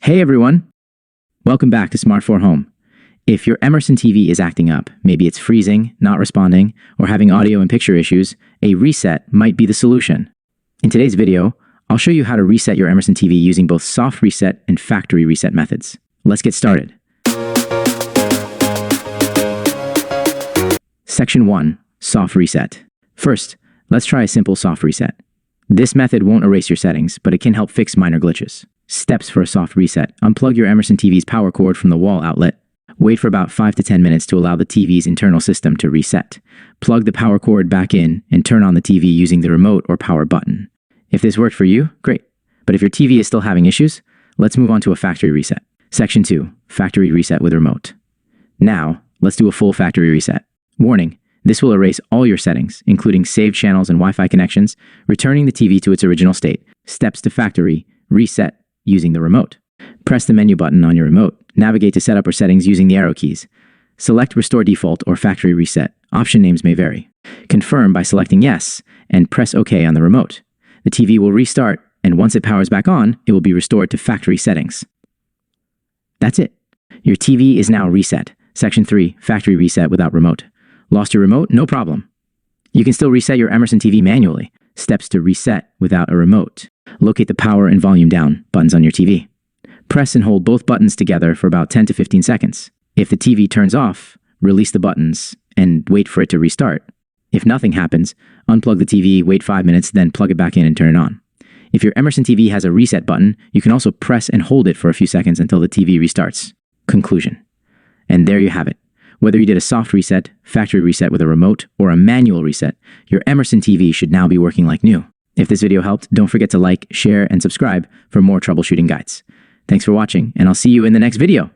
Hey everyone! Welcome back to Smart 4 Home. If your Emerson TV is acting up, maybe it's freezing, not responding, or having audio and picture issues, a reset might be the solution. In today's video, I'll show you how to reset your Emerson TV using both soft reset and factory reset methods. Let's get started. Section 1. Soft Reset. First, let's try a simple soft reset. This method won't erase your settings, but it can help fix minor glitches. Steps for a soft reset. Unplug your Emerson TV's power cord from the wall outlet. Wait for about 5 to 10 minutes to allow the TV's internal system to reset. Plug the power cord back in and turn on the TV using the remote or power button. If this worked for you, great. But if your TV is still having issues, let's move on to a factory reset. Section 2. Factory reset with remote. Now, let's do a full factory reset. Warning, this will erase all your settings, including saved channels and Wi-Fi connections, returning the TV to its original state. Steps to factory reset using the remote. Press the menu button on your remote. Navigate to setup or settings using the arrow keys. Select Restore Default or Factory Reset. Option names may vary. Confirm by selecting Yes and press OK on the remote. The TV will restart, and once it powers back on, it will be restored to factory settings. That's it. Your TV is now reset. Section 3. Factory Reset without remote. Lost your remote? No problem. You can still reset your Emerson TV manually. Steps to reset without a remote. Locate the power and volume down buttons on your TV. Press and hold both buttons together for about 10 to 15 seconds. If the TV turns off, release the buttons and wait for it to restart. If nothing happens, unplug the TV, wait 5 minutes, then plug it back in and turn it on. If your Emerson TV has a reset button, you can also press and hold it for a few seconds until the TV restarts. Conclusion. And there you have it. Whether you did a soft reset, factory reset with a remote, or a manual reset, your Emerson TV should now be working like new. If this video helped, don't forget to like, share, and subscribe for more troubleshooting guides. Thanks for watching, and I'll see you in the next video.